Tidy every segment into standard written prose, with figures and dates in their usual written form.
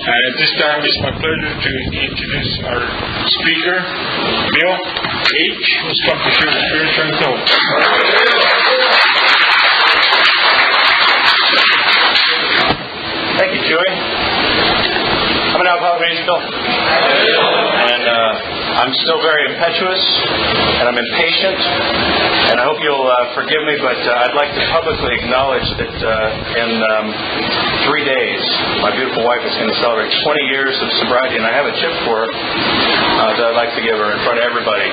And at this time, it's my pleasure to introduce our speaker, Bill H., who's come to share the spiritual thought. Thank you, Chewy. I'm an alcoholic musical, and I'm still very impetuous, and I'm impatient, and I hope you'll forgive me, but I'd like to publicly acknowledge that in 3 days, my beautiful wife is going to celebrate 20 years of sobriety, and I have a chip for her that I'd like to give her in front of everybody.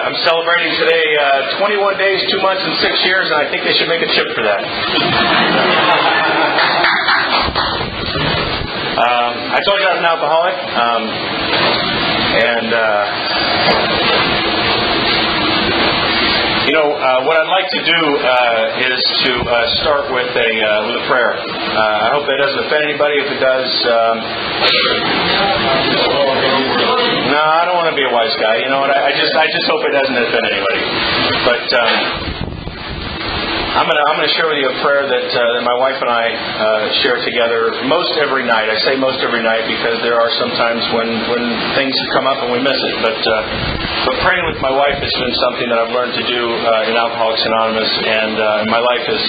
I'm celebrating today 21 days, 2 months, and 6 years, and I think they should make a chip for that. I told you I was an alcoholic, what I'd like to do is to start with a prayer. I hope that doesn't offend anybody. If it does, no, I don't want to be a wise guy. You know what? I just hope it doesn't offend anybody. But I'm gonna share with you a prayer that my wife and I share together most every night. I say most every night because there are some times when things come up and we miss it. But praying with my wife has been something that I've learned to do in Alcoholics Anonymous, and my life is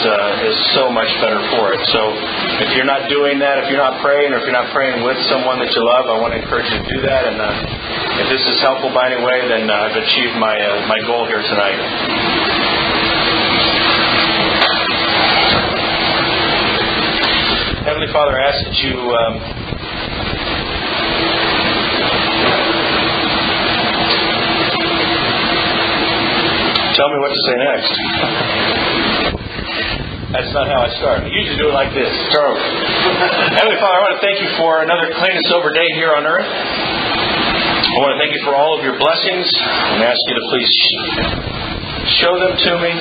so much better for it. So if you're not doing that, if you're not praying, or if you're not praying with someone that you love, I want to encourage you to do that. And if this is helpful by any way, then I've achieved my goal here tonight. Heavenly Father, I ask that you tell me what to say next. That's not how I start. I usually do it like this. Charles. Heavenly Father, I want to thank you for another clean and sober day here on earth. I want to thank you for all of your blessings, and ask you to please show them to me.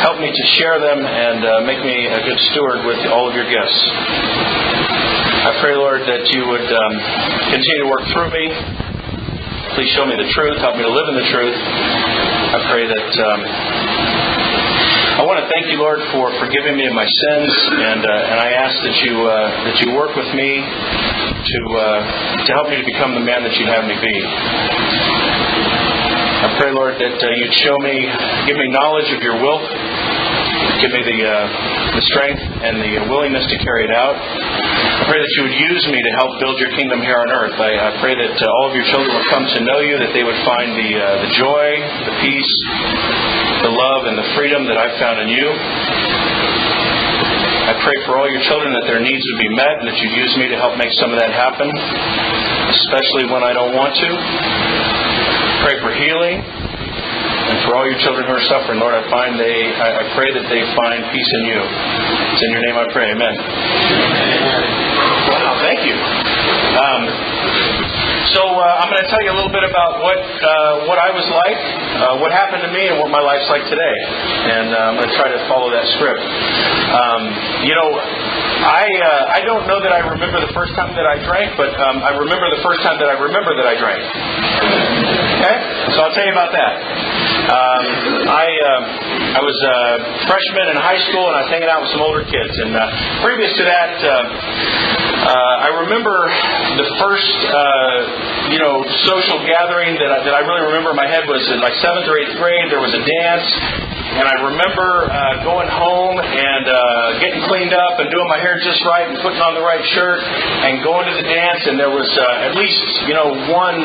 Help me to share them, and make me a good steward with all of your gifts. I pray, Lord, that you would continue to work through me. Please show me the truth. Help me to live in the truth. I pray that I want to thank you, Lord, for forgiving me of my sins, and I ask that you work with me to help me to become the man that you'd have me be. I pray, Lord, that you'd give me knowledge of your will, give me the strength and the willingness to carry it out. I pray that you would use me to help build your kingdom here on earth. I pray that all of your children would come to know you, that they would find the joy, the peace, the love, and the freedom that I've found in you. I pray for all your children that their needs would be met, and that you'd use me to help make some of that happen, especially when I don't want to. Pray for healing, and for all your children who are suffering, Lord, I pray that they find peace in you. It's in your name I pray. Amen. Wow, thank you. So I'm going to tell you a little bit about what I was like, what happened to me, and what my life's like today. And I'm going to try to follow that script. I don't know that I remember the first time that I drank, but I remember the first time that I remember that I drank. Okay? So I'll tell you about that. I was a freshman in high school, and I was hanging out with some older kids. And previous to that, I remember the first social gathering that I really remember in my head was in like 7th or 8th grade. There was a dance, and I remember going home and getting cleaned up and doing my hair just right and putting on the right shirt and going to the dance. And there was at least one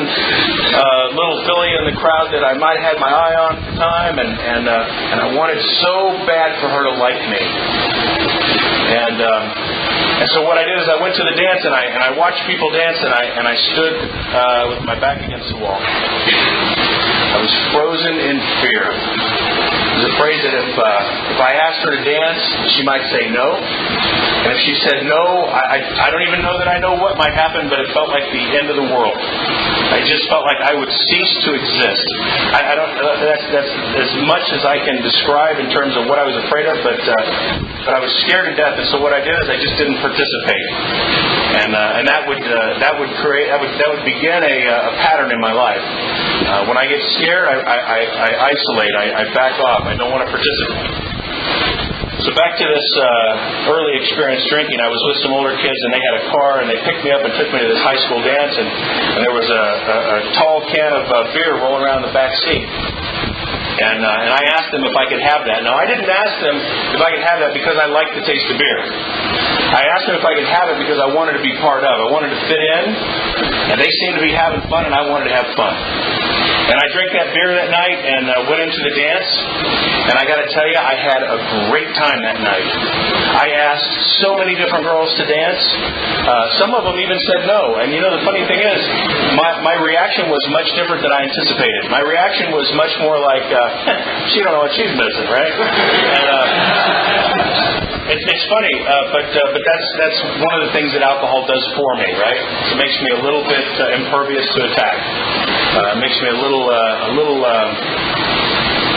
little filly in the crowd that I might have had my eye on at the time, and I wanted so bad for her to like me. And so what I did is I went to the dance, and I watched people dance, and I stood with my back against the wall. I was frozen in fear. I was afraid that if I asked her to dance, she might say no. And if she said no, I don't even know that I know what might happen, but it felt like the end of the world. I I just felt like I would cease to exist. I don't. That's as much as I can describe in terms of what I was afraid of, but I was scared to death. And so what I did is I just didn't participate, and that would begin a pattern in my life. When I get scared, I isolate. I back off. I don't want to participate. So back to this early experience drinking, I was with some older kids, and they had a car, and they picked me up and took me to this high school dance, and there was a tall can of beer rolling around the back seat. And I asked them if I could have that. Now, I didn't ask them if I could have that because I liked the taste of beer. I asked them if I could have it because I wanted to be part of. I wanted to fit in, and they seemed to be having fun, and I wanted to have fun. And I drank that beer that night and went into the dance, and I got to tell you, I had a great time that night. I asked so many different girls to dance. Some of them even said no. And you know, the funny thing is, my reaction was much different than I anticipated. My reaction was much more like, she don't know what she's missing, right? And it's funny, but that's one of the things that alcohol does for me, right? It makes me a little bit impervious to attack. It makes me a little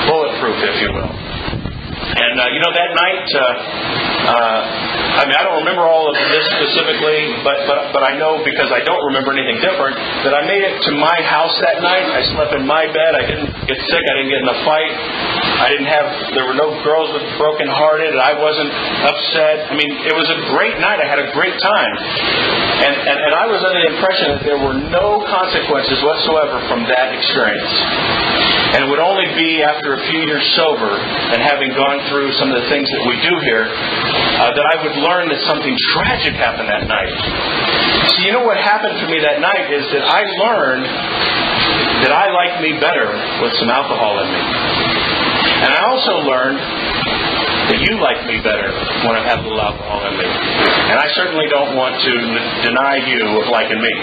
bulletproof, if you will. And that night, I don't remember all of this specifically, but I know, because I don't remember anything different, that I made it to my house that night. I slept in my bed. I didn't get sick. I didn't get in a fight. There were no girls with broken hearted. I wasn't upset. I mean, it was a great night. I had a great time. And I was under the impression that there were no consequences whatsoever from that experience. And it would only be after a few years sober and having gone through some of the things that we do here that I would learn that something tragic happened that night. So you know what happened to me that night is that I learned that I like me better with some alcohol in me. And I also learned that you like me better when I have a little alcohol in me. And I certainly don't want to deny you of liking me.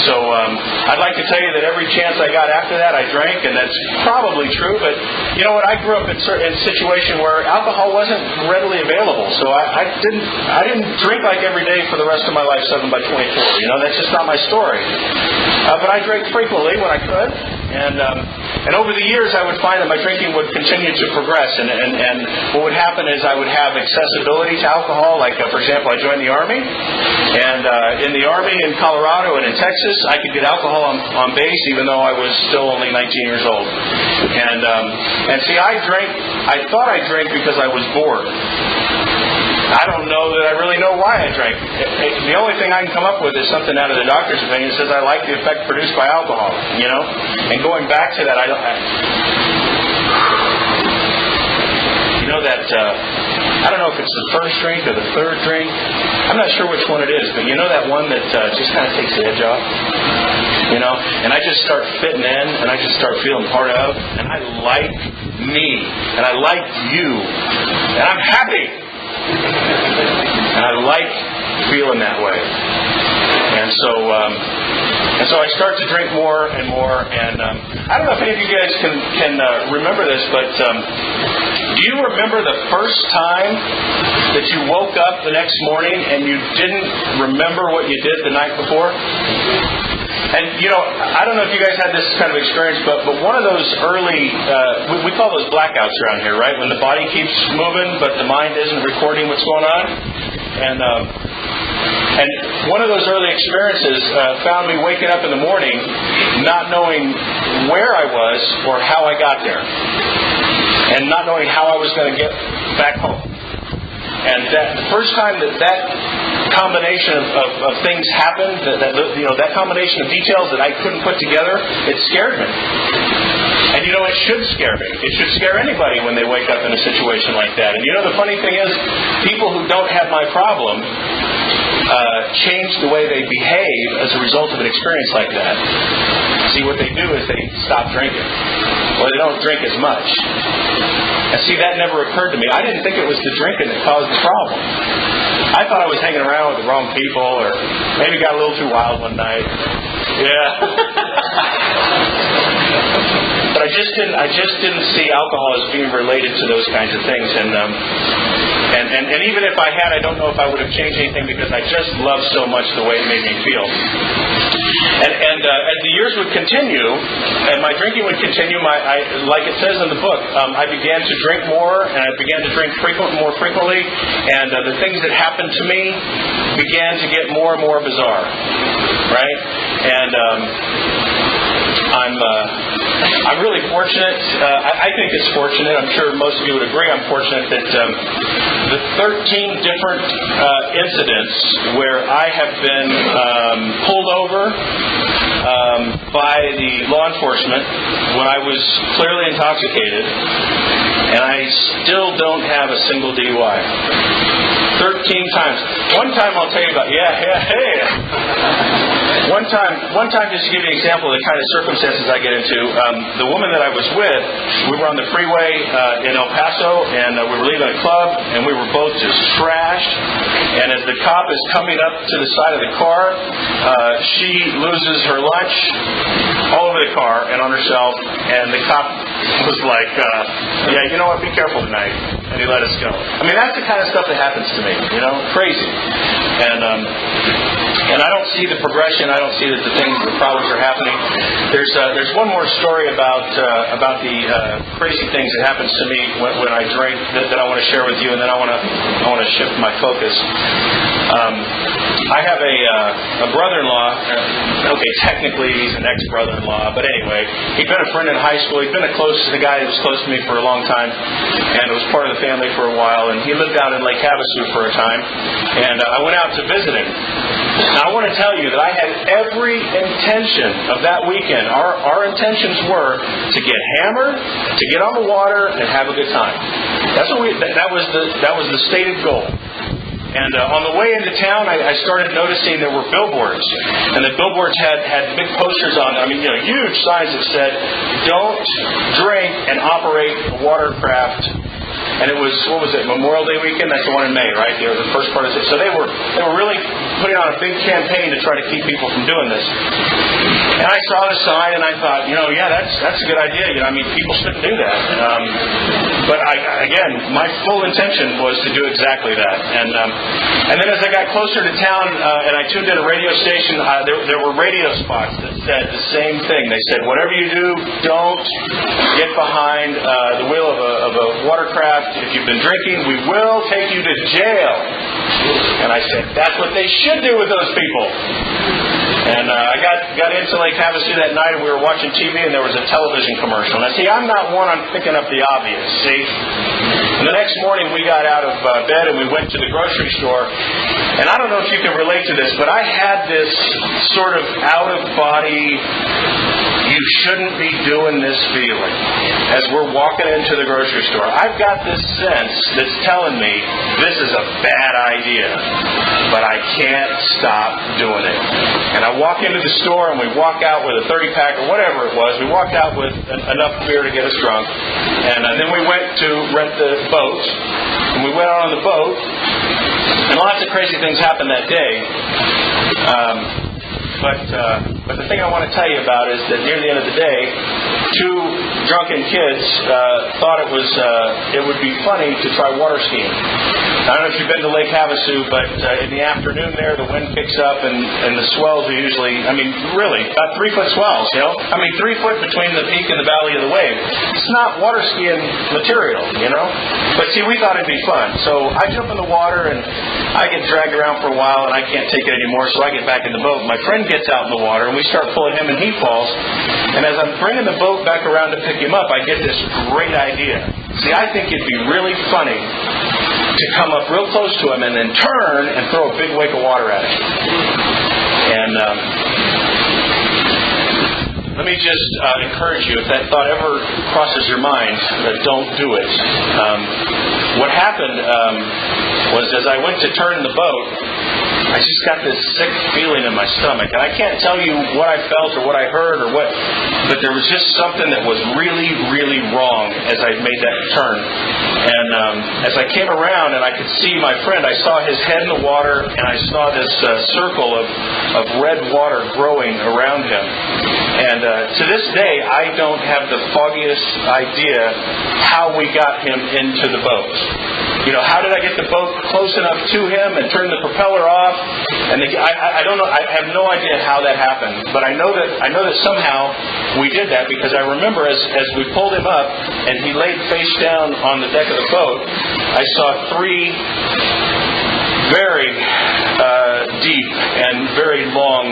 So I'd like to tell you that every chance I got after that, I drank, and that's probably true. But you know what? I grew up in a situation where alcohol wasn't readily available. So I didn't drink like every day for the rest of my life, 7 by 24. That's just not my story. But I drank frequently when I could. And over the years, I would find that my drinking would continue to progress. And what would happen is I would have accessibility to alcohol. Like, for example, I joined the Army. And in the Army in Colorado and in Texas, I could get alcohol on base even though I was still only 19 years old. And see, I thought I drank because I was bored. I don't know that I really know why I drank. The only thing I can come up with is something out of the doctor's opinion that says I like the effect produced by alcohol, And going back to that, I don't know if it's the first drink or the third drink. I'm not sure which one it is, but that one that just kind of takes the edge off? And I just start fitting in, and I just start feeling part of, and I like me, and I like you, and I'm happy. And I like feeling that way. And so I start to drink more and more. And I don't know if any of you guys can remember this, but do you remember the first time that you woke up the next morning and you didn't remember what you did the night before? And, I don't know if you guys had this kind of experience, but one of those early, we call those blackouts around here, right? When the body keeps moving, but the mind isn't recording what's going on. And one of those early experiences found me waking up in the morning not knowing where I was or how I got there. And not knowing how I was going to get back home. And the first time that combination of things happened, that combination of details that I couldn't put together, it scared me. And it should scare me. It should scare anybody when they wake up in a situation like that. And the funny thing is, people who don't have my problem change the way they behave as a result of an experience like that. See, what they do is they stop drinking. Or they don't drink as much. And see, that never occurred to me. I didn't think it was the drinking that caused the problem. I thought I was hanging around with the wrong people, or maybe got a little too wild one night. Yeah. But I just didn't see alcohol as being related to those kinds of things. And And even if I had, I don't know if I would have changed anything because I just loved so much the way it made me feel. And as the years would continue, and my drinking would continue, like it says in the book, I began to drink more, and I began to drink more frequently, and the things that happened to me began to get more and more bizarre, right? And I'm really fortunate. I think it's fortunate. I'm sure most of you would agree. I'm fortunate that the 13 different incidents where I have been pulled over by the law enforcement when I was clearly intoxicated, and I still don't have a single DUI. 13 times. One time I'll tell you about. One time, just to give you an example of the kind of circumstances I get into, the woman that I was with, we were on the freeway in El Paso, and we were leaving a club, and we were both just trashed. And as the cop is coming up to the side of the car, she loses her lunch all over the car and on herself, and the cop was like, yeah, you know what, be careful tonight. And he let us go. I mean, that's the kind of stuff that happens to me, crazy. And I don't see the progression. I don't see that the problems are happening. There's one more story about the crazy things that happens to me when I drink that I want to share with you, and then I want to shift my focus. I have a brother-in-law. Okay, technically he's an ex-brother-in-law, but anyway, he'd been a friend in high school. He'd been the guy that was close to me for a long time, and was part of the family for a while. And he lived out in Lake Havasu for a time, and I went out to visit him. Now, I want to tell you that I had every intention of that weekend. Our intentions were to get hammered, to get on the water, and have a good time. That was the stated goal. And on the way into town, I started noticing there were billboards, and the billboards had big posters on them. I mean, huge signs that said, "Don't drink and operate a watercraft." And it was, Memorial Day weekend? That's the one in May, right? They were the first part of it. So they were really putting on a big campaign to try to keep people from doing this. And I saw the sign and I thought, yeah, that's a good idea. People shouldn't do that. But again, my full intention was to do exactly that. And then as I got closer to town and I tuned in a radio station, there were radio spots that said the same thing. They said, whatever you do, don't get behind the wheel of a watercraft. If you've been drinking, we will take you to jail. And I said, that's what they should do with those people. And I got into Lake Havasu that night, and we were watching TV, and there was a television commercial. Now, see, I'm not one on picking up the obvious, see? And the next morning, we got out of bed, and we went to the grocery store. And I don't know if you can relate to this, but I had this sort of out-of-body, you shouldn't be doing this feeling as we're walking into the grocery store. I've got this sense that's telling me this is a bad idea, but I can't stop doing it. And I walk into the store and we walk out with a 30-pack or whatever it was. We walked out with enough beer to get us drunk. And then we went to rent the boat. And we went out on the boat. And lots of crazy things happened that day. But the thing I want to tell you about is that near the end of the day, two drunken kids thought it would be funny to try water skiing. I don't know if you've been to Lake Havasu, but in the afternoon there, the wind picks up and the swells are usually, really, about 3-foot swells, 3 foot between the peak and the valley of the wave. It's not water skiing material, But see, we thought it'd be fun. So I jump in the water and I get dragged around for a while and I can't take it anymore, so I get back in the boat. My friend gets out in the water and we start pulling him and he falls. And as I'm bringing the boat back around to pick him up, I get this great idea. See, I think it'd be really funny to come up real close to him and then turn and throw a big wake of water at him. And let me just encourage you, if that thought ever crosses your mind, don't do it. What happened was as I went to turn the boat, I just got this sick feeling in my stomach. And I can't tell you what I felt or what I heard or what, but there was just something that was really, really wrong as I made that turn. And as I came around and I could see my friend, I saw his head in the water and I saw this circle of red water growing around him. And to this day, I don't have the foggiest idea how we got him into the boat. how did I get the boat close enough to him and turn the propeller off? And I don't know. I have no idea how that happened, but I know that somehow we did that, because I remember as we pulled him up and he laid face down on the deck of the boat, I saw 3 very deep and very long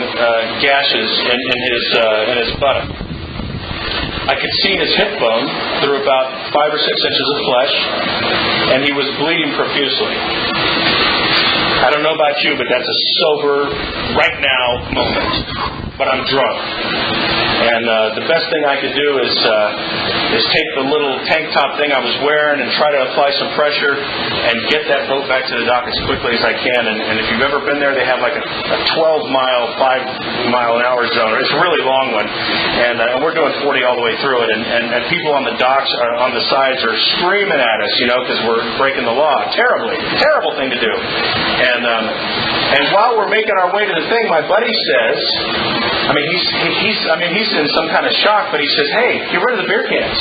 gashes in his buttock. I could see his hip bone through about 5 or 6 inches of flesh, and he was bleeding profusely. I don't know about you, but that's a sober, right now moment. But I'm drunk. And the best thing I could do is take the little tank top thing I was wearing and try to apply some pressure and get that boat back to the dock as quickly as I can. And if you've ever been there, they have like a 12-mile, 5-mile-an-hour zone. It's a really long one. And we're doing 40 all the way through it. And people on the docks, on the sides, are screaming at us, because we're breaking the law. Terrible thing to do. And while we're making our way to the thing, my buddy says, he's in some kind of shock, but he says, "Hey, get rid of the beer cans."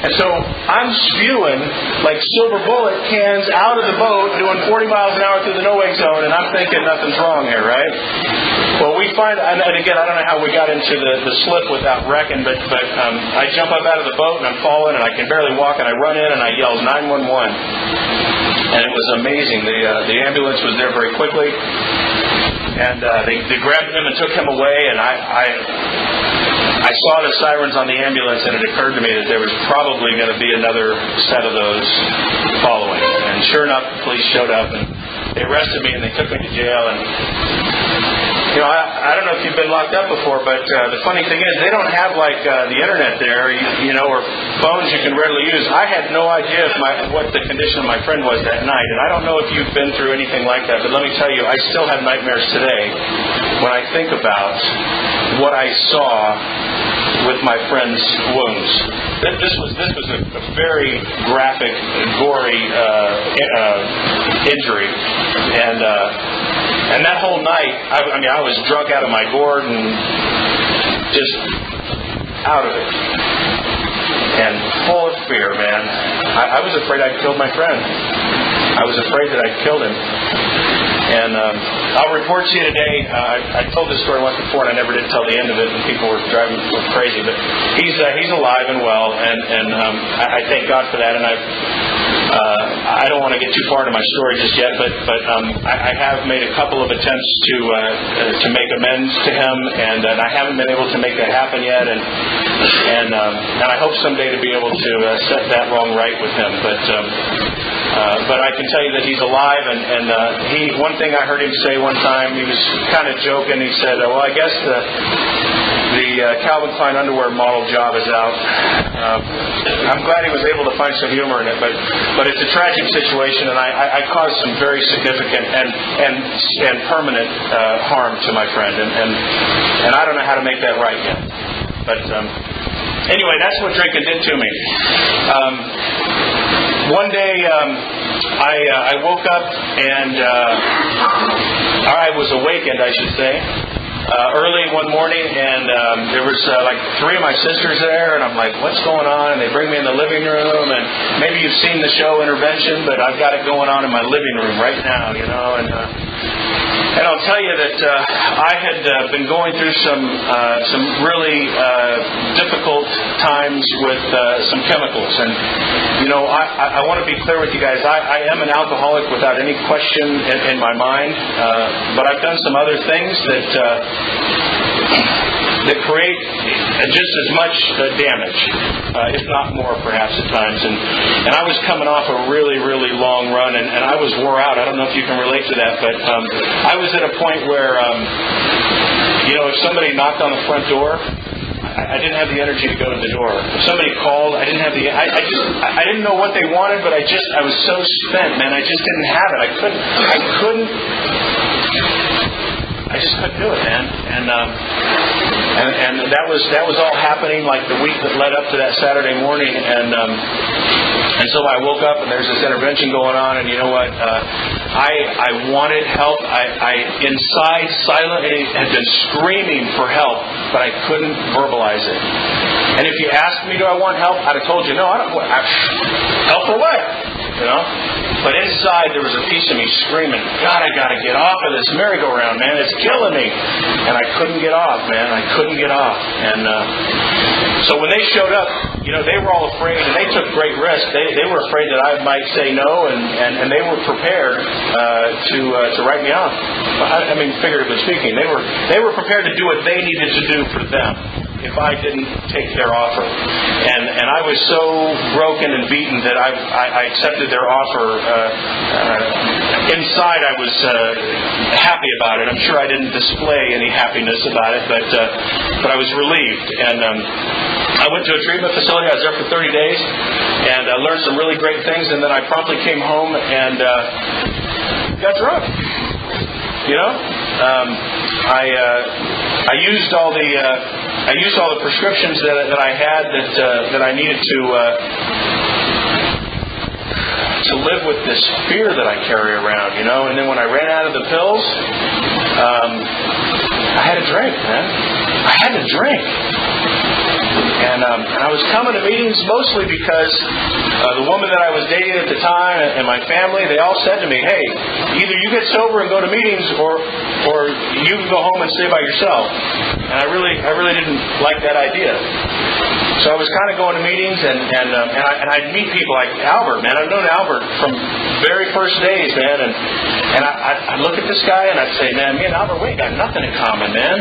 And so I'm spewing like silver bullet cans out of the boat, doing 40 miles an hour through the no-wake zone, and I'm thinking nothing's wrong here, right? Well, we find, and again, I don't know how we got into the slip without wrecking, but I jump up out of the boat and I'm falling and I can barely walk, and I run in and I yell 911. And it was amazing. The ambulance was there very quickly, and they grabbed him and took him away. And I saw the sirens on the ambulance, and it occurred to me that there was probably going to be another set of those following. And sure enough, the police showed up and they arrested me and they took me to jail. And I don't know if you've been locked up before, but the funny thing is they don't have like the internet there, or phones you can readily use. I had no idea what the condition of my friend was that night, and I don't know if you've been through anything like that, but let me tell you, I still have nightmares today when I think about what I saw with my friend's wounds. This was a very graphic, gory injury, and that whole night, I was drunk out of my gourd and just out of it, and full of fear, man. I was afraid I'd killed my friend. I was afraid that I'd killed him. And I'll report to you today. I told this story once before, and I never did tell the end of it, and people were driving me crazy. But he's alive and well, and I thank God for that. And I don't want to get too far into my story just yet, but I have made a couple of attempts to make amends to him, and I haven't been able to make that happen yet. And I hope someday to be able to set that wrong right with him. But I can tell you that he's alive, and one thing I heard him say one time, he was kind of joking. He said, "Well, I guess the Calvin Klein underwear model job is out." I'm glad he was able to find some humor in it, but it's a tragic situation, and I caused some very significant and permanent harm to my friend, and I don't know how to make that right yet. But anyway, that's what drinking did to me. One day, I woke up and I was awakened, I should say, early one morning, and there was like 3 of my sisters there, and I'm like, "What's going on?" And they bring me in the living room, and maybe you've seen the show Intervention, but I've got it going on in my living room right now, and I'll tell you that I had been going through some really difficult times with some chemicals, and I want to be clear with you guys. I am an alcoholic without any question in my mind, but I've done some other things that create just as much damage, if not more, perhaps at times. And I was coming off a really, really long run, and I was wore out. I don't know if you can relate to that, but I was at a point where, if somebody knocked on the front door, I didn't have the energy to go to the door. If somebody called, I didn't have the. I didn't know what they wanted, but I was so spent, man. I just didn't have it. I just couldn't do it, man. And that was all happening like the week that led up to that Saturday morning, and so I woke up and there's this intervention going on, and you know what? I wanted help. I inside silently had been screaming for help, but I couldn't verbalize it. And if you asked me, do I want help? I'd have told you, no, I don't want help for what? you know. But inside there was a piece of me screaming, God, I got to get off of this merry-go-round, man. It's killing me. And I couldn't get off, man. I couldn't get off. And so when they showed up, you know, they were all afraid, and they took great risks. They were afraid that I might say no, and they were prepared to write me off. I mean, figuratively speaking, they were prepared to do what they needed to do for them if I didn't take their offer. And I was so broken and beaten that I accepted their offer. Inside I was happy about it. I'm sure I didn't display any happiness about it, but I was relieved. And I went to a treatment facility. I was there for 30 days, and I learned some really great things. And then I promptly came home and got drunk. You know, I used all the prescriptions that I had that I needed to live with this fear that I carry around, you know. And then when I ran out of the pills, I had a drink, man. I had to drink. And I was coming to meetings mostly because the woman that I was dating at the time and my family, they all said to me, hey, either you get sober and go to meetings or you can go home and stay by yourself. And I really didn't like that idea. So I was kind of going to meetings and I'd meet people like Albert, man. I've known Albert from very first days, man. And I'd look at this guy and I'd say, man, me and Albert, we ain't got nothing in common, man.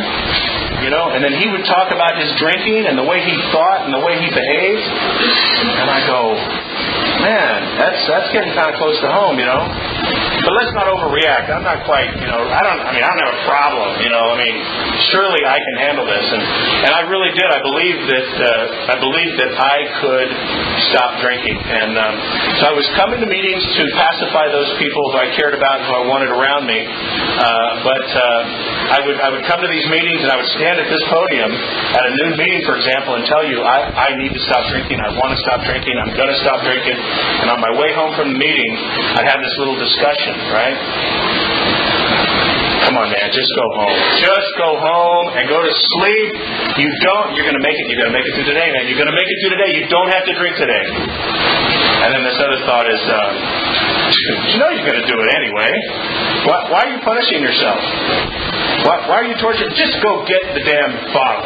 You know, and then he would talk about his drinking and the way he thought and the way he behaved. And I go, man, that's getting kind of close to home, you know. But let's not overreact. I'm not quite, you know, I don't have a problem, you know. I mean, surely I can handle this. And I really did. I believed that I could stop drinking. And so I was coming to meetings to pacify those people who I cared about and who I wanted around me. But I would come to these meetings and I would stand at this podium at a noon meeting, for example, and tell you, I need to stop drinking. I want to stop drinking. I'm going to stop drinking. And on my way home from the meeting, I'd have this little discussion, right? Come on, man, just go home. Just go home and go to sleep. You don't, you're going to make it. You're going to make it through today, man. You're going to make it through today. You don't have to drink today. And then this other thought is, you know you're going to do it anyway. Why are you punishing yourself? Why are you torturing? Just go get the damn bottle.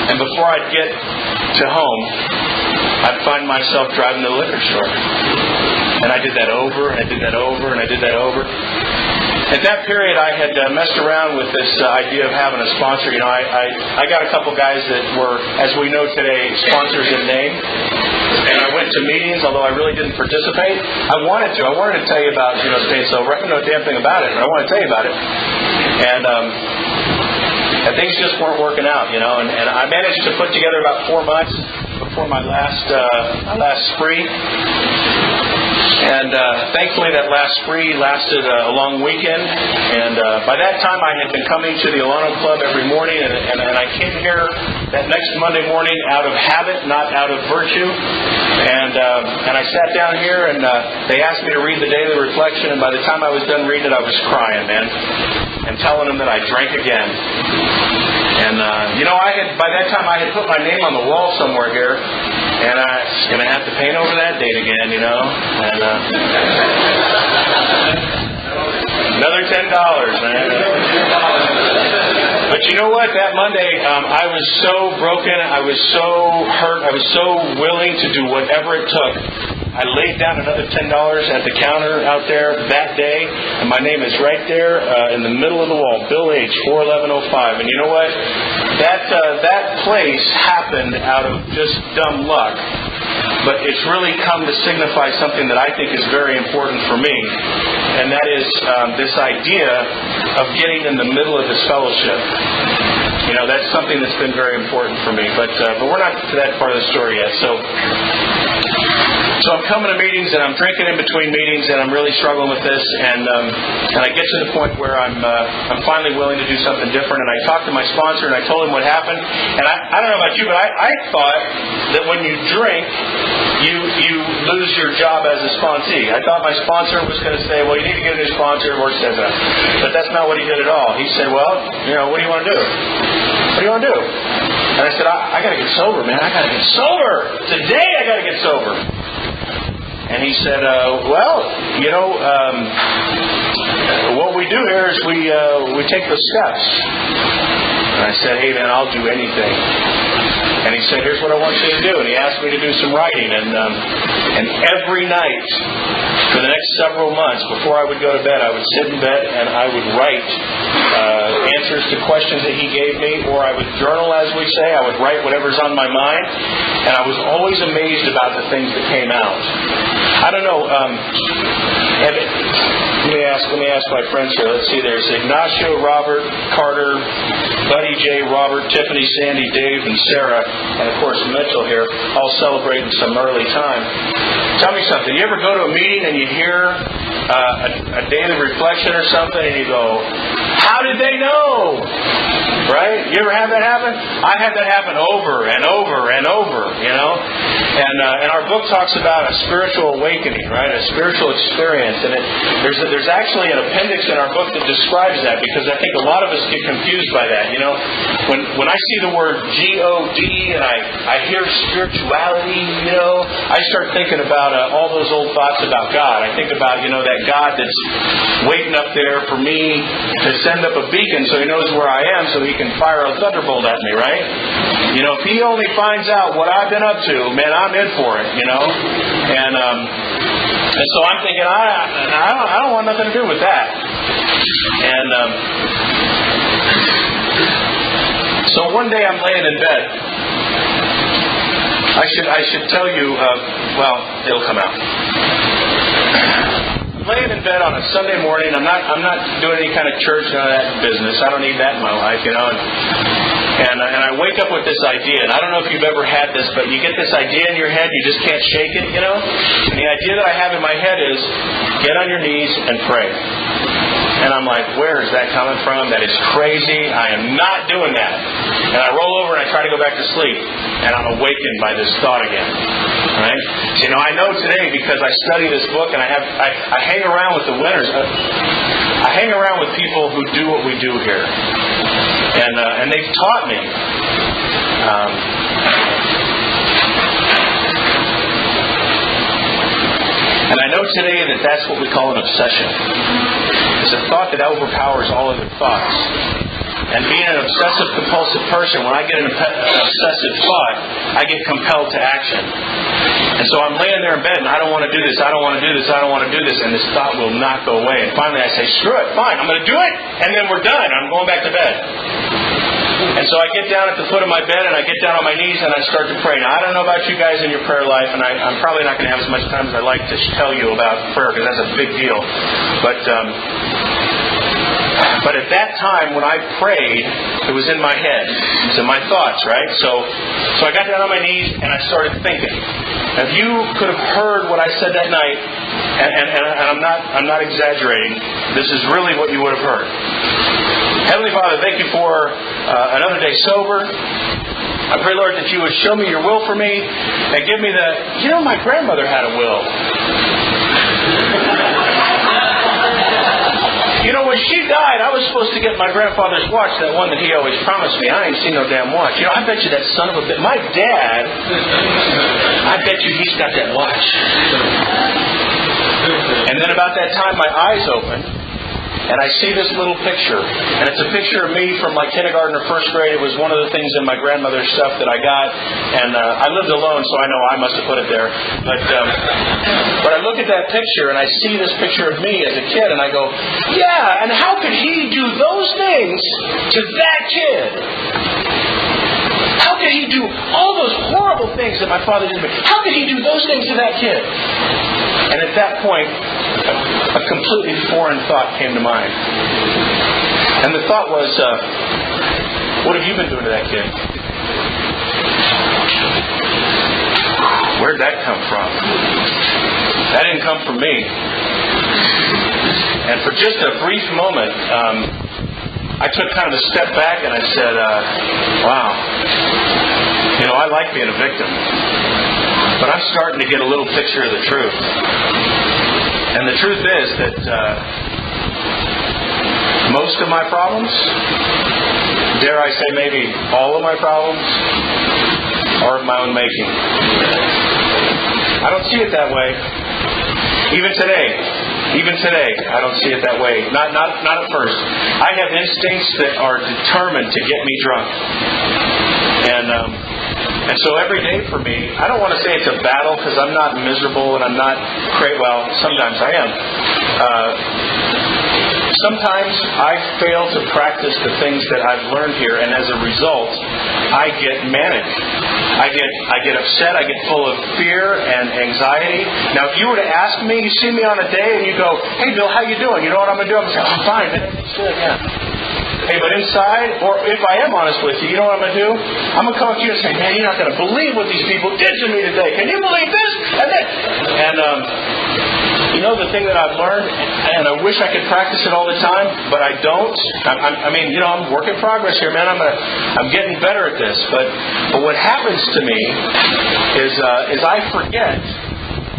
And before I'd get to home, I'd find myself driving to the liquor store. And I did that over, and I did that over, and I did that over. At that period, I had messed around with this idea of having a sponsor. You know, I got a couple guys that were, as we know today, sponsors in name. And I went to meetings, although I really didn't participate. I wanted to tell you about, you know, staying sober. I didn't know a damn thing about it, but I want to tell you about it. And things just weren't working out, you know. And I managed to put together about 4 months before my last spree. And thankfully that last spree lasted a long weekend. And by that time I had been coming to the Alano Club every morning. And I came here that next Monday morning out of habit, not out of virtue. And I sat down here and they asked me to read the daily reflection. And by the time I was done reading it, I was crying, man. And telling them that I drank again. And, you know, by that time I had put my name on the wall somewhere here. And I was going to have to paint over that date again, you know. And another $10, man. But you know what? That Monday, I was so broken. I was so hurt. I was so willing to do whatever it took. I laid down another $10 at the counter out there that day, and my name is right there in the middle of the wall, Bill H. 41105. And you know what? That place happened out of just dumb luck, but it's really come to signify something that I think is very important for me, and that is this idea of getting in the middle of this fellowship. You know, that's something that's been very important for me, but we're not to that part of the story yet. So I'm coming to meetings and I'm drinking in between meetings and I'm really struggling with this and I get to the point where I'm finally willing to do something different, and I talked to my sponsor and I told him what happened. And I don't know about you, but I thought that when you drink you lose your job as a sponsee. I thought my sponsor was going to say, well, you need to get a new sponsor, or says that. But that's not what he did at all. He said, well, you know, what do you want to do? What do you want to do? And I said, I got to get sober, man. I got to get sober. Today I got to get sober. And he said, what we do here is we take the steps. And I said, hey man, I'll do anything. And he said, here's what I want you to do. And he asked me to do some writing. And every night for the next several months, before I would go to bed, I would sit in bed and I would write answers to questions that he gave me, or I would journal, as we say. I would write whatever's on my mind. And I was always amazed about the things that came out. I don't know. Let me ask my friends here. Let's see. There's Ignacio, Robert, Carter, Buddy J, Robert, Tiffany, Sandy, Dave, and Sarah, and of course Mitchell here, all celebrating some early time. Tell me something. You ever go to a meeting and you hear a daily reflection or something, and you go, "How did they know?" Right? You ever have that happen? I had that happen over and over and over. And our book talks about a spiritual awakening, right? A spiritual experience, and there's actually an appendix in our book that describes that, because I think a lot of us get confused by that. When I see the word God and I hear spirituality, I start thinking about all those old thoughts about God. I think about that God that's waiting up there for me to send up a beacon so He knows where I am, so He can fire a thunderbolt at me, right? If He only finds out what I've been up to, man, I'm in for it, And so I'm thinking, I don't want nothing to do with that. And so one day I'm laying in bed. I should tell you, it'll come out. I'm laying in bed on a Sunday morning. I'm not doing any kind of church, none of that business. I don't need that in my life, And I wake up with this idea, and I don't know if you've ever had this, but you get this idea in your head, you just can't shake it, And the idea that I have in my head is, get on your knees and pray. And I'm like, where is that coming from? That is crazy. I am not doing that. And I roll over and I try to go back to sleep, and I'm awakened by this thought again. Right? So, I know today, because I study this book and I hang around with the winners. I hang around with people who do what we do here. And they've taught me. And I know today that that's what we call an obsession. It's a thought that overpowers all other thoughts. And being an obsessive-compulsive person, when I get an obsessive thought, I get compelled to action. And so I'm laying there in bed, and I don't want to do this, I don't want to do this, I don't want to do this, and this thought will not go away. And finally I say, screw it, fine, I'm going to do it, and then we're done. I'm going back to bed. And so I get down at the foot of my bed, and I get down on my knees, and I start to pray. Now, I don't know about you guys in your prayer life, and I'm probably not going to have as much time as I'd like to tell you about prayer, because that's a big deal. But at that time, when I prayed, it was in my head. It's in my thoughts, right? So I got down on my knees, and I started thinking. Now, if you could have heard what I said that night, and I'm not exaggerating, this is really what you would have heard. Heavenly Father, thank you for another day sober. I pray, Lord, that you would show me your will for me and give me my grandmother had a will. When she died, I was supposed to get my grandfather's watch, that one that he always promised me. I ain't seen no damn watch. I bet you that son of a bitch, my dad, I bet you he's got that watch. And then about that time, my eyes opened, and I see this little picture. And it's a picture of me from like kindergarten or first grade. It was one of the things in my grandmother's stuff that I got. And I lived alone, so I know I must have put it there. But I look at that picture, and I see this picture of me as a kid, and I go, yeah, and how could he do those things to that kid? How could he do all those horrible things that my father did to me? How could he do those things to that kid? And at that point, a completely foreign thought came to mind. And the thought was, what have you been doing to that kid? Where'd that come from? That didn't come from me. And for just a brief moment, I took kind of a step back and I said, wow, I like being a victim. But I'm starting to get a little picture of the truth. And the truth is that most of my problems, dare I say maybe all of my problems, are of my own making. I don't see it that way. Even today, I don't see it that way. Not at first. I have instincts that are determined to get me drunk. And so every day for me, I don't want to say it's a battle because I'm not miserable and I'm not great. Well, sometimes I am. Sometimes I fail to practice the things that I've learned here, and as a result, I get manic. I get upset. I get full of fear and anxiety. Now, if you were to ask me, you see me on a day and you go, "Hey, Bill, how you doing?" You know what I'm going to do? I'm going to say, "I'm fine, man. It's good, yeah." Hey, but inside, or if I am honest with you, you know what I'm going to do? I'm going to come up to you and say, "Man, you're not going to believe what these people did to me today. Can you believe this?" And you know the thing that I've learned, and I wish I could practice it all the time, but I don't. I'm work in progress here, man. I'm getting better at this. But what happens to me is I forget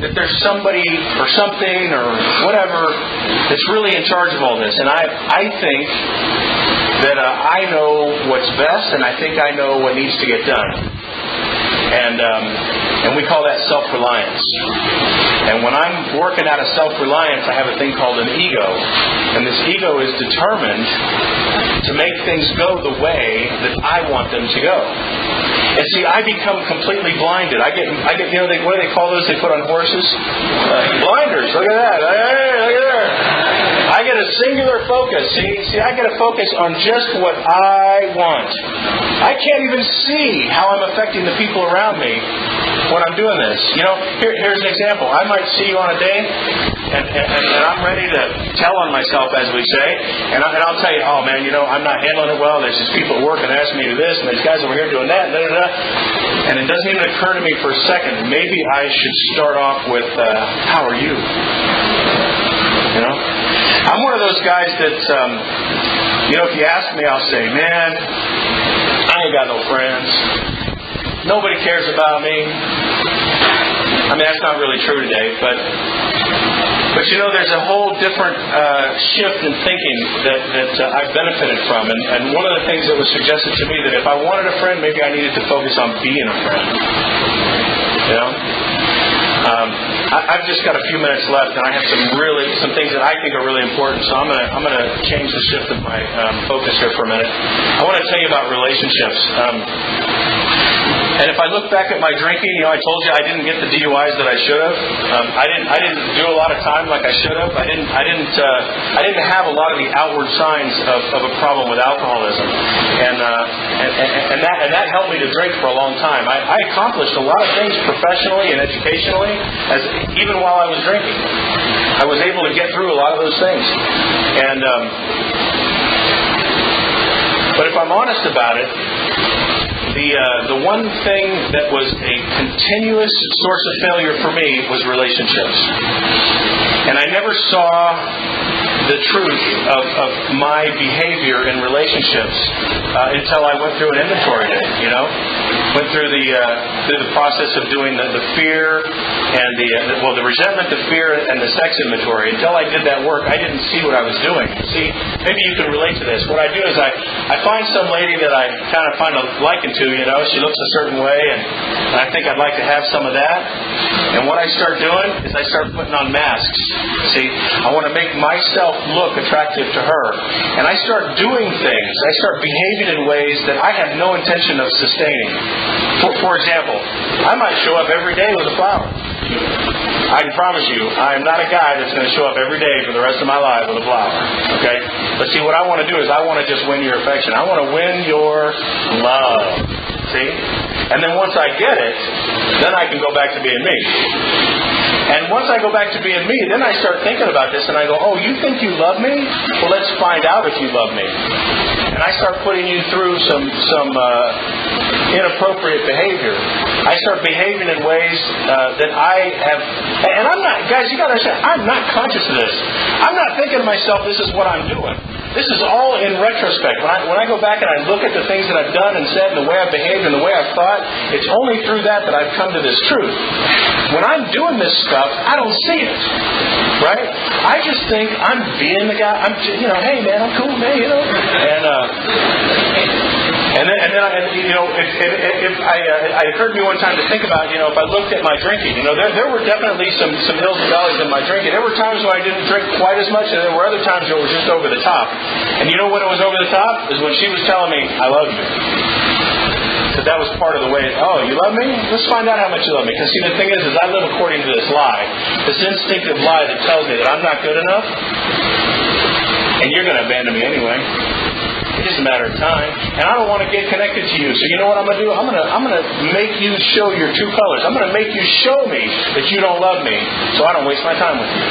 that there's somebody or something or whatever that's really in charge of all this, and I think that I know what's best, and I think I know what needs to get done. And we call that self-reliance. And when I'm working out of self-reliance, I have a thing called an ego. And this ego is determined to make things go the way that I want them to go. And see, I become completely blinded. I get what do they call those they put on horses? Blinders. Look at that. Hey, look at there. I get a singular focus. See, I get a focus on just what I want. I can't even see how I'm affecting the people around me when I'm doing this. Here's an example. I might see you on a day, and I'm ready to tell on myself, as we say, and I'll tell you, "Oh man, I'm not handling it well. There's just people at work and asking me to do this, and there's guys over here doing that, and it doesn't even occur to me for a second. Maybe I should start off with, how are you? I'm one of those guys that, if you ask me, I'll say, man, I ain't got no friends. Nobody cares about me. That's not really true today, but there's a whole different shift in thinking that I've benefited from. And one of the things that was suggested to me that if I wanted a friend, maybe I needed to focus on being a friend. I've just got a few minutes left, and I have some things that I think are really important. So I'm gonna change the shift of my focus here for a minute. I want to tell you about relationships. And if I look back at my drinking, I told you I didn't get the DUIs that I should have. I didn't do a lot of time like I should have. I didn't have a lot of the outward signs of a problem with alcoholism, and that helped me to drink for a long time. I accomplished a lot of things professionally and educationally, even while I was drinking. I was able to get through a lot of those things, but if I'm honest about it, the one thing that was a continuous source of failure for me was relationships. And I never saw the truth of my behavior in relationships until I went through an inventory day, Went through the process of doing the fear and the resentment, the fear, and the sex inventory. Until I did that work, I didn't see what I was doing. See, maybe you can relate to this. What I do is I find some lady that I kind of find a liking to, she looks a certain way, and I think I'd like to have some of that. And what I start doing is I start putting on masks. See, I want to make myself look attractive to her. And I start doing things. I start behaving in ways that I have no intention of sustaining. For example, I might show up every day with a flower. I can promise you, I am not a guy that's going to show up every day for the rest of my life with a flower. Okay? But see, what I want to do is I want to just win your affection. I want to win your love. See? And then once I get it, then I can go back to being me. And once I go back to being me, then I start thinking about this and I go, "Oh, you think you love me? Well, let's find out if you love me." And I start putting you through some inappropriate behavior. I start behaving in ways that I have, and I'm not, guys, you got to understand, I'm not conscious of this. I'm not thinking to myself, this is what I'm doing. This is all in retrospect. When I go back and I look at the things that I've done and said and the way I've behaved and the way I've thought, it's only through that I've come to this truth. When I'm doing this stuff, I don't see it. Right? I just think I'm being the guy. I'm, hey man, I'm cool, man, And And then it occurred to me one time to think about, if I looked at my drinking, there were definitely some hills and valleys in my drinking. There were times when I didn't drink quite as much, and there were other times when it was just over the top. And you know when it was over the top? Is when she was telling me, I love you. Because that was part of the way, you love me? Let's find out how much you love me. Because see, the thing is I live according to this lie. This instinctive lie that tells me that I'm not good enough, and you're going to abandon me anyway. It's just a matter of time. And I don't want to get connected to you. So you know what I'm going to do? I'm going to make you show your true colors. I'm going to make you show me that you don't love me, so I don't waste my time with you.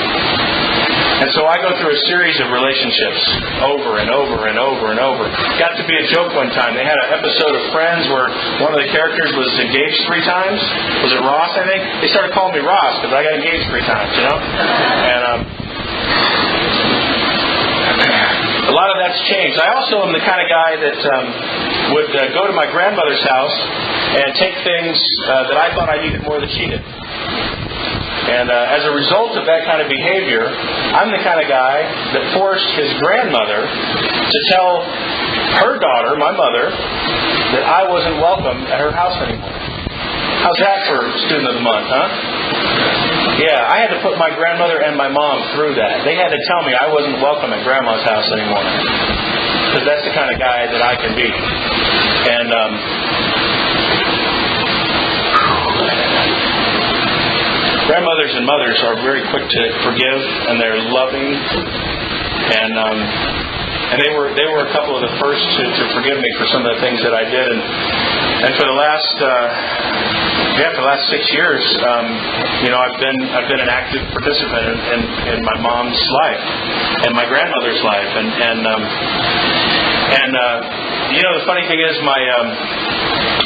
And so I go through a series of relationships over and over and over and over. Got to be a joke one time. They had an episode of Friends where one of the characters was engaged 3 times. Was it Ross, I think? They started calling me Ross because I got engaged 3 times, And a lot of that's changed. I also am the kind of guy that would go to my grandmother's house and take things that I thought I needed more than she did. And as a result of that kind of behavior, I'm the kind of guy that forced his grandmother to tell her daughter, my mother, that I wasn't welcome at her house anymore. How's that for Student of the Month, huh? Yeah, I had to put my grandmother and my mom through that. They had to tell me I wasn't welcome at Grandma's house anymore. Because that's the kind of guy that I can be. And grandmothers and mothers are very quick to forgive, and they're loving, and they were a couple of the first to forgive me for some of the things that I did, and for the last 6 years, I've been an active participant in my mom's life and my grandmother's life, and the funny thing is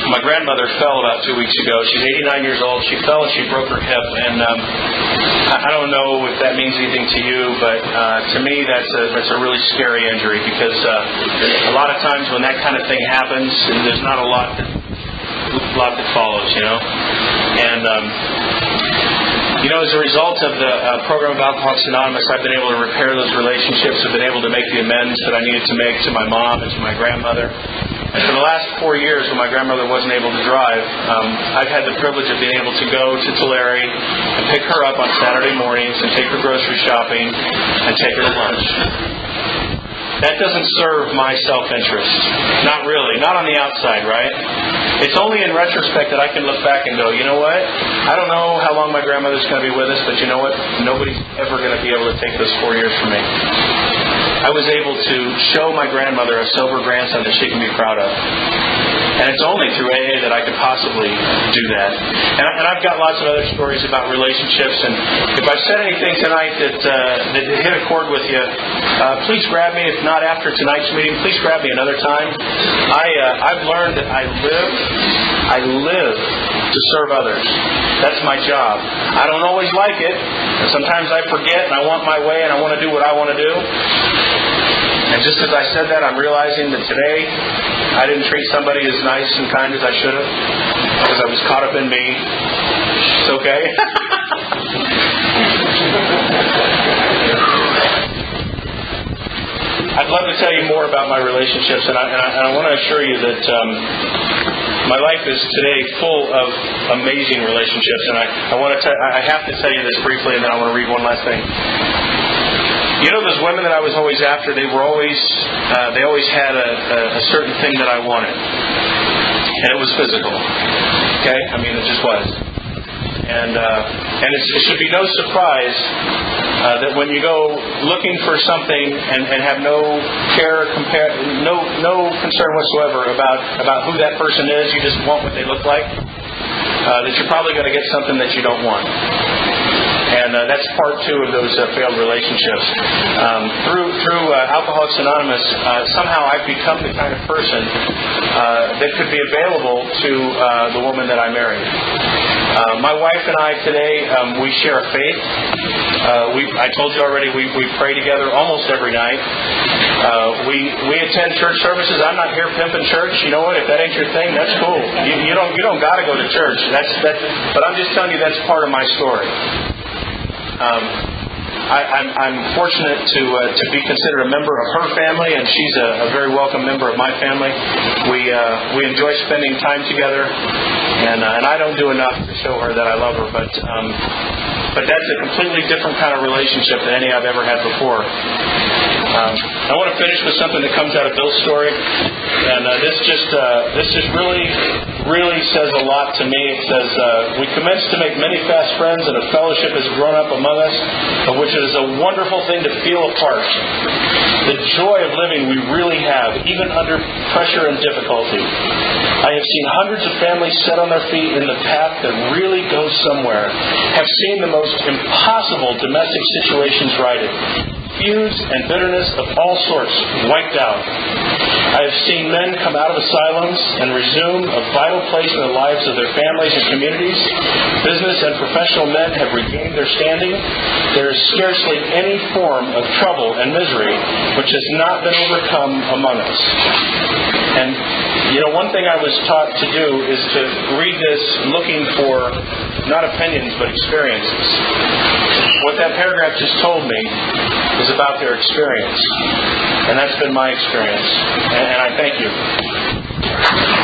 my grandmother fell about 2 weeks ago. She's 89 years old. She fell and she broke her hip. And I don't know if that means anything to you, but to me that's a really scary injury because a lot of times when that kind of thing happens, there's not a lot that follows, And as a result of the program of Alcoholics Anonymous, I've been able to repair those relationships. I've been able to make the amends that I needed to make to my mom and to my grandmother. And for the last 4 years, when my grandmother wasn't able to drive, I've had the privilege of being able to go to Tulare and pick her up on Saturday mornings and take her grocery shopping and take her to lunch. That doesn't serve my self-interest. Not really. Not on the outside, right? It's only in retrospect that I can look back and go, you know what? I don't know how long my grandmother's going to be with us, but you know what? Nobody's ever going to be able to take those 4 years from me. I was able to show my grandmother a sober grandson that she can be proud of. And it's only through AA that I could possibly do that. And I've got lots of other stories about relationships. And if I've said anything tonight that hit a chord with you, please grab me. If not after tonight's meeting, please grab me another time. I've learned that I live to serve others. That's my job. I don't always like it. And sometimes I forget and I want my way and I want to do what I want to do. And just as I said that, I'm realizing that today I didn't treat somebody as nice and kind as I should have because I was caught up in me. It's okay. I'd love to tell you more about my relationships, and I want to assure you that my life is today full of amazing relationships. And I have to tell you this briefly, and then I want to read one last thing. You know those women that I was always after? They always had a certain thing that I wanted, and it was physical. Okay, I mean it just was. And it should be no surprise that when you go looking for something and have no concern whatsoever about who that person is, you just want what they look like, that you're probably going to get something that you don't want. And that's part 2 of those failed relationships. Through Alcoholics Anonymous, somehow I've become the kind of person that could be available to the woman that I married. My wife and I today, we share a faith. I told you already, we pray together almost every night. We attend church services. I'm not here pimping church. You know what? If that ain't your thing, that's cool. You don't got to go to church. But I'm just telling you that's part of my story. I'm fortunate to be considered a member of her family, and she's a very welcome member of my family. We enjoy spending time together, and I don't do enough to show her that I love her, but that's a completely different kind of relationship than any I've ever had before. I want to finish with something that comes out of Bill's story, and this just really says a lot to me. It says, we commenced to make many fast friends, and a fellowship has grown up among us, of which it is a wonderful thing to feel a part. The joy of living we really have, even under pressure and difficulty. I have seen hundreds of families set on their feet in the path that really goes somewhere, have seen the most impossible domestic situations righted, feuds and bitterness of all sorts wiped out. I have seen men come out of asylums and resume a vital place in the lives of their families and communities. Business and professional men have regained their standing. There is scarcely any form of trouble and misery which has not been overcome among us. And, one thing I was taught to do is to read this looking for not opinions, but experiences. What that paragraph just told me is about their experience. And that's been my experience. And I thank you.